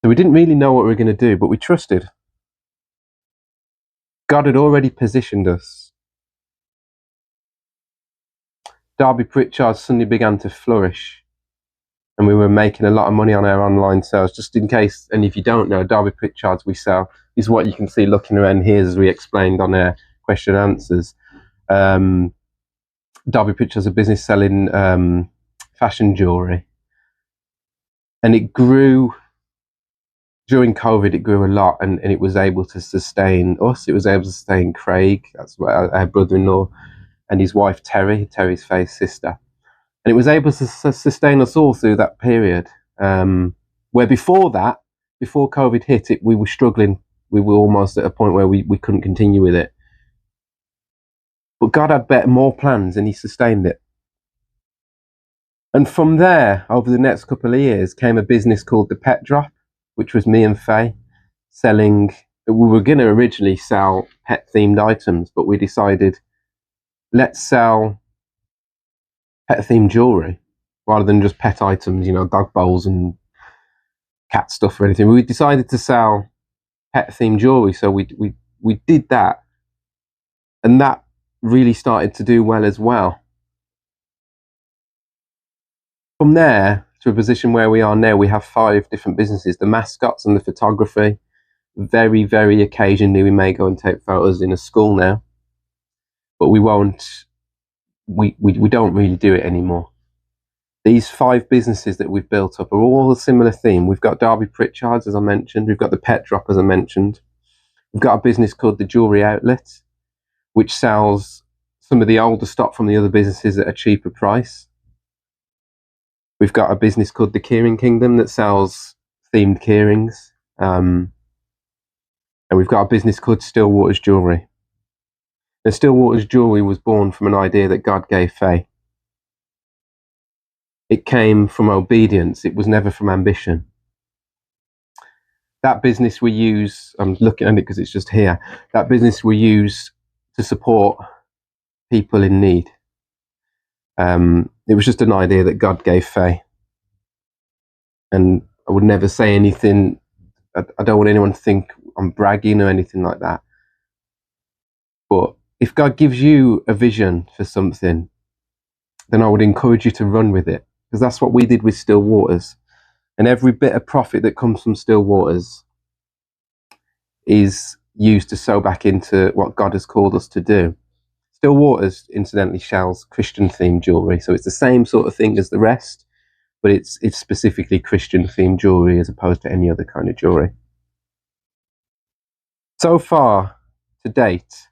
B: So we didn't really know what we were going to do, but we trusted. God had already positioned us. Darby Pritchard suddenly began to flourish, and we were making a lot of money on our online sales. Just in case, and if you don't know, Darby Pritchards we sell is what you can see looking around here, as we explained on our question and answers. Darby Pritchard's a business selling fashion jewellery, and it grew during COVID. It grew a lot, and it was able to sustain us. It was able to sustain Craig, that's our brother-in-law, and his wife Terry's Faye's sister. And it was able to sustain us all through that period. Where before COVID hit, we were struggling. We were almost at a point where we couldn't continue with it. But God had more plans, and he sustained it. And from there, over the next couple of years, came a business called The Pet Drop, which was me and Faye selling. We were going to originally sell pet-themed items, but we decided, let's sell pet-themed jewellery rather than just pet items, dog bowls and cat stuff or anything. We decided to sell pet-themed jewellery, so we did that, and that really started to do well as well. From there to a position where we are now, we have 5 different businesses: the mascots and the photography. Very, very occasionally we may go and take photos in a school now, but we won't. We don't really do it anymore. These 5 businesses that we've built up are all a similar theme. We've got Darby Pritchard's, as I mentioned. We've got the Pet Drop, as I mentioned. We've got a business called the Jewellery Outlet, which sells some of the older stock from the other businesses at a cheaper price. We've got a business called the Keyring Kingdom that sells themed keyrings. And we've got a business called Stillwater's Jewellery. Now, Stillwater's Jewellery was born from an idea that God gave Faye. It came from obedience. It was never from ambition. That business we use, I'm looking at it because it's just here. That business we use to support people in need. It was just an idea that God gave Faye. And I would never say anything. I don't want anyone to think I'm bragging or anything like that. But if God gives you a vision for something, then I would encourage you to run with it, because that's what we did with Still Waters. And every bit of profit that comes from Still Waters is used to sow back into what God has called us to do. Still Waters, incidentally, sells Christian-themed jewellery, so it's the same sort of thing as the rest, but it's specifically Christian-themed jewellery as opposed to any other kind of jewellery. So far, to date,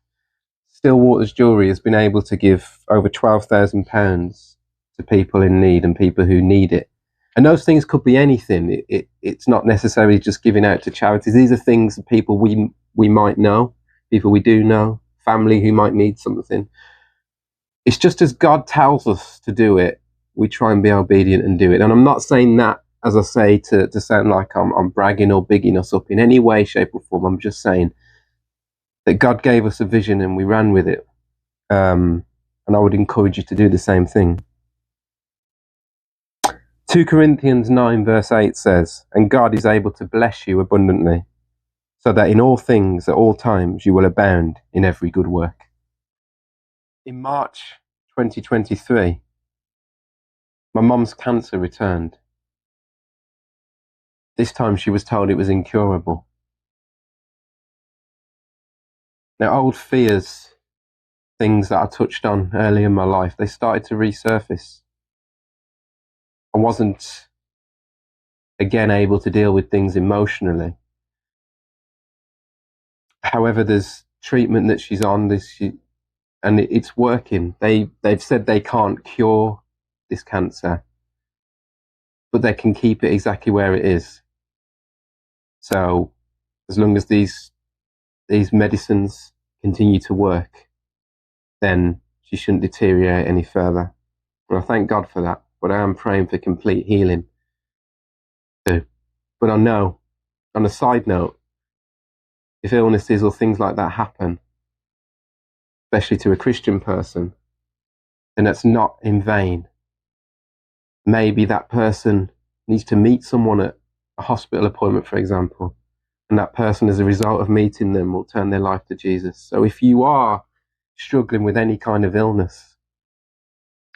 B: Still Waters Jewellery has been able to give over £12,000 to people in need and people who need it. And those things could be anything. It's not necessarily just giving out to charities. These are things that people we might know, people we do know, family who might need something. It's just as God tells us to do it, we try and be obedient and do it. And I'm not saying that, as I say, to sound like I'm bragging or bigging us up in any way, shape or form. I'm just saying that God gave us a vision and we ran with it. And I would encourage you to do the same thing. 2 Corinthians 9 verse 8 says, "And God is able to bless you abundantly, so that in all things, at all times, you will abound in every good work." In March 2023, my mum's cancer returned. This time she was told it was incurable. Now, old fears, things that I touched on early in my life, they started to resurface. I wasn't, again, able to deal with things emotionally. However, there's treatment that she's on, and it's working. They've said they can't cure this cancer, but they can keep it exactly where it is. So as long as these medicines continue to work, then she shouldn't deteriorate any further. And I thank God for that. But I am praying for complete healing too. But I know, on a side note, if illnesses or things like that happen, especially to a Christian person, then that's not in vain. Maybe that person needs to meet someone at a hospital appointment, for example, and that person, as a result of meeting them, will turn their life to Jesus. So if you are struggling with any kind of illness,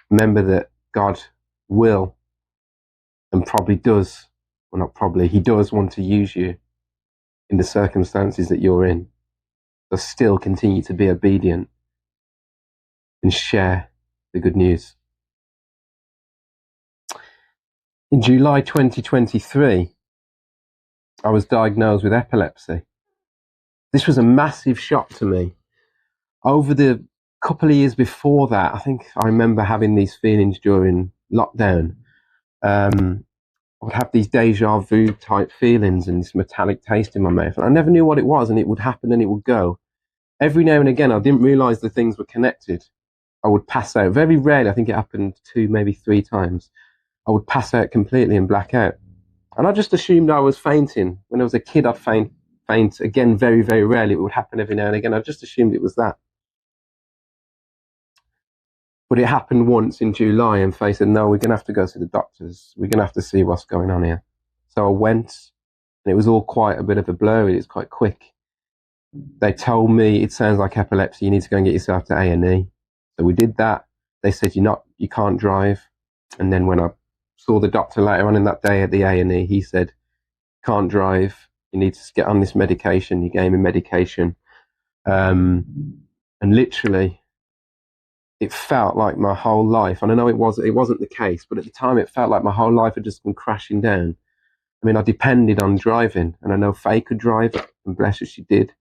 B: remember that God will, and probably does, well, not probably, he does want to use you in the circumstances that you're in. But still continue to be obedient and share the good news. In July 2023, I was diagnosed with epilepsy. This was a massive shock to me. Over the couple of years before that, I think I remember having these feelings during lockdown. I would have these deja vu type feelings and this metallic taste in my mouth. And I never knew what it was, and it would happen and it would go. Every now and again, I didn't realise the things were connected. I would pass out. Very rarely, I think it happened 2, maybe 3 times. I would pass out completely and black out. And I just assumed I was fainting. When I was a kid, I'd faint. Again, very, very rarely. It would happen every now and again. I just assumed it was that. But it happened once in July, and Faye said, "No, we're going to have to go to the doctors. We're going to have to see what's going on here." So I went, and it was all quite a bit of a blur. It was quite quick. They told me, "It sounds like epilepsy. You need to go and get yourself to A&E." So we did that. They said, you can't drive. And then when I saw the doctor later on in that day at the A&E, he said, "Can't drive. You need to get on this medication." He gave me medication. And literally, it felt like my whole life, and I know it wasn't the case, but at the time it felt like my whole life had just been crashing down. I mean, I depended on driving, and I know Faye could drive, and bless her, she did.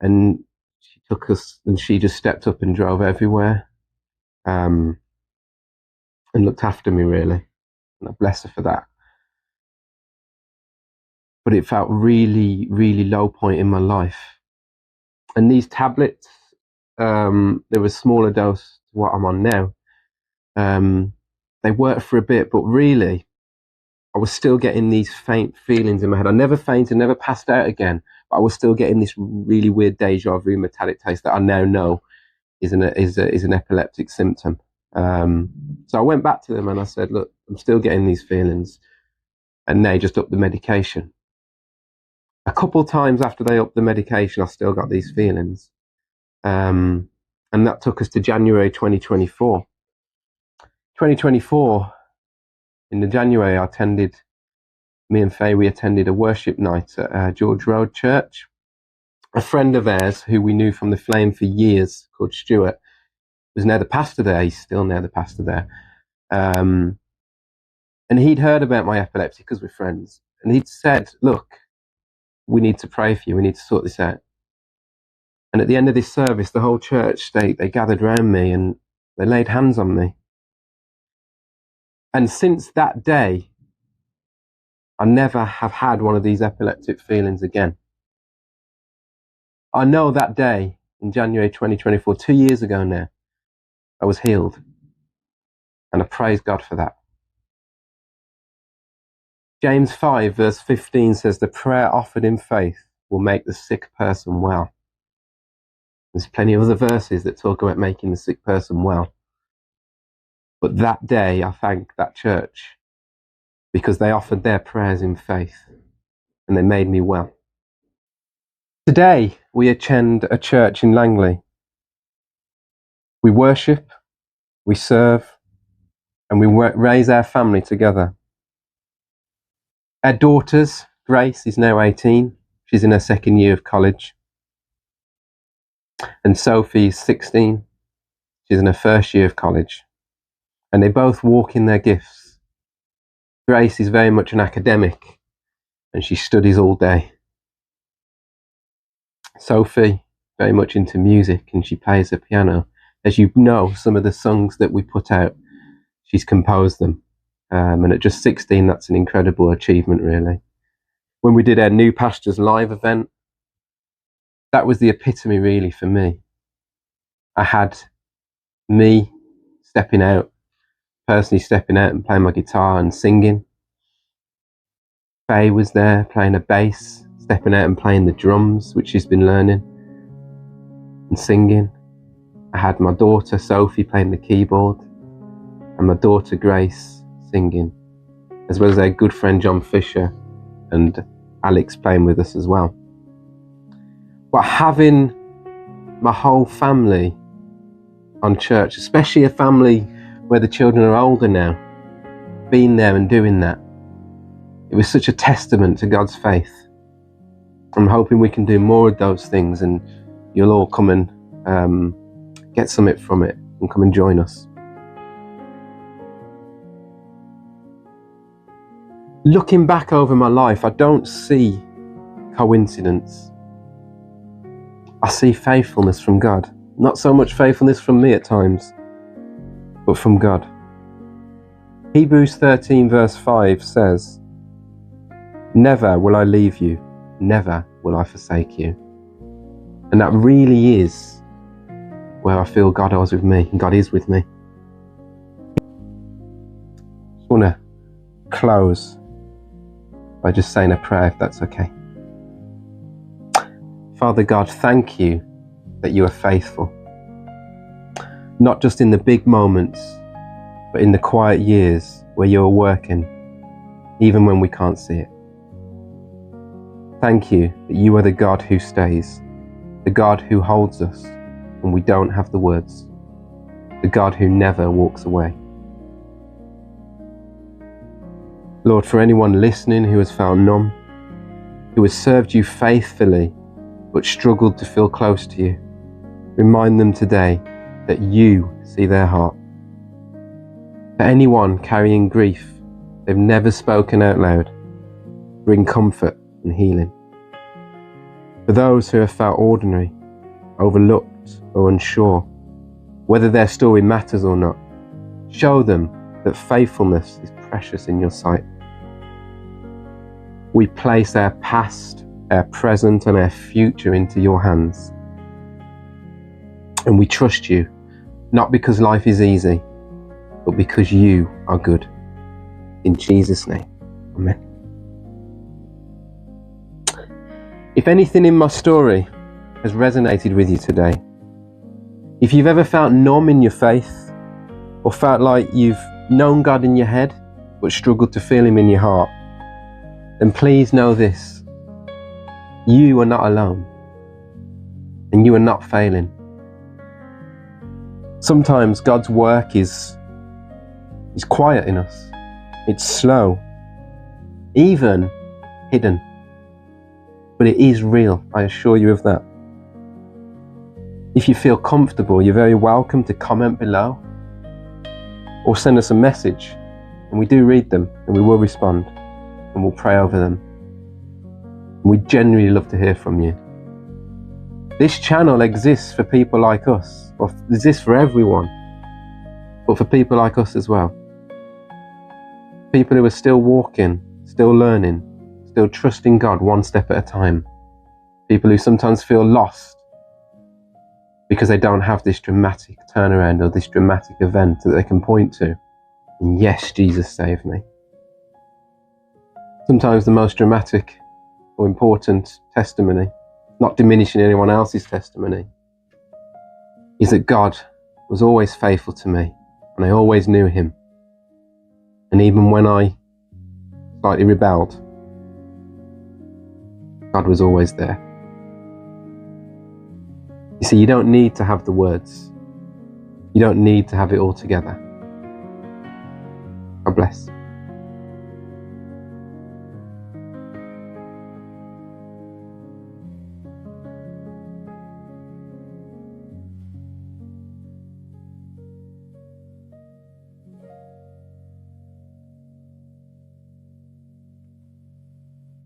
B: And she took us, and she just stepped up and drove everywhere, and looked after me, really. And I bless her for that. But it felt really, really low point in my life. And these tablets, they were a smaller dose to what I'm on now. They worked for a bit, but really, I was still getting these faint feelings in my head. I never fainted, never passed out again, but I was still getting this really weird deja vu metallic taste that I now know is an epileptic symptom. So I went back to them and I said, "Look, I'm still getting these feelings. and they just upped the medication. A couple times after they upped the medication, I still got these feelings. And that took us to January 2024. 2024, in the January, me and Faye, we attended a worship night at George Road Church. A friend of ours who we knew from the Flame for years, called Stuart, was now the pastor there. He's still now the pastor there. And he'd heard about my epilepsy because we're friends. And he'd said, look, we need to pray for you. We need to sort this out. And at the end of this service, the whole church, they gathered around me and they laid hands on me. And since that day, I never have had one of these epileptic feelings again. I know that day in January 2024, 2 years ago now, I was healed. And I praise God for that. James 5 verse 15 says, the prayer offered in faith will make the sick person well. There's plenty of other verses that talk about making the sick person well. But that day, I thank that church because they offered their prayers in faith and they made me well. Today, we attend a church in Langley. We worship, we serve, and we raise our family together. Our daughters, Grace is now 18. She's in her second year of college. And Sophie is 16. She's in her first year of college. And they both walk in their gifts. Grace is very much an academic, and she studies all day. Sophie, very much into music, and she plays the piano. As you know, some of the songs that we put out, she's composed them. And at just 16, that's an incredible achievement, really. When we did our New Pastures live event, that was the epitome, really, for me. I had me personally stepping out and playing my guitar and singing. Faye was there playing a bass, stepping out and playing the drums, which she's been learning, and singing. I had my daughter Sophie playing the keyboard, and my daughter Grace singing, as well as our good friend John Fisher and Alex playing with us as well. But having my whole family on church, especially a family where the children are older now, being there and doing that, it was such a testament to God's faith. I'm hoping we can do more of those things, and you'll all come and get something from it and come and join us. Looking back over my life, I don't see coincidence. I see faithfulness from God. Not so much faithfulness from me at times, but from God. Hebrews 13 verse 5 says, never will I leave you, never will I forsake you. And that really is where I feel God was with me, and God is with me. I just want to close by just saying a prayer, if that's okay. Father God, thank you that you are faithful. Not just in the big moments, but in the quiet years where you are working, even when we can't see it. Thank you that you are the God who stays, the God who holds us when we don't have the words, the God who never walks away. Lord, for anyone listening who has felt numb, who has served you faithfully but struggled to feel close to you, remind them today that you see their heart. For anyone carrying grief they've never spoken out loud, bring comfort and healing. For those who have felt ordinary, overlooked or unsure, whether their story matters or not, show them that faithfulness is precious in your sight. We place our past, our present and our future into your hands. And we trust you, not because life is easy, but because you are good. In Jesus' name, amen. If anything in my story has resonated with you today, if you've ever felt numb in your faith, or felt like you've known God in your head, but struggled to feel him in your heart, then please know this: you are not alone, and you are not failing. Sometimes God's work is quiet in us. It's slow, even hidden. But it is real, I assure you of that. If you feel comfortable, you're very welcome to comment below or send us a message, and we do read them and we will respond and we'll pray over them. And we genuinely love to hear from you. This channel exists for people like us, or exists for everyone, but for people like us as well. People who are still walking, still learning, still trusting God one step at a time. People who sometimes feel lost because they don't have this dramatic turnaround or this dramatic event that they can point to. And yes, Jesus saved me. Sometimes the most dramatic or important testimony, not diminishing anyone else's testimony, is that God was always faithful to me and I always knew him. And even when I slightly rebelled, God was always there. You see, you don't need to have the words. You don't need to have it all together. God bless.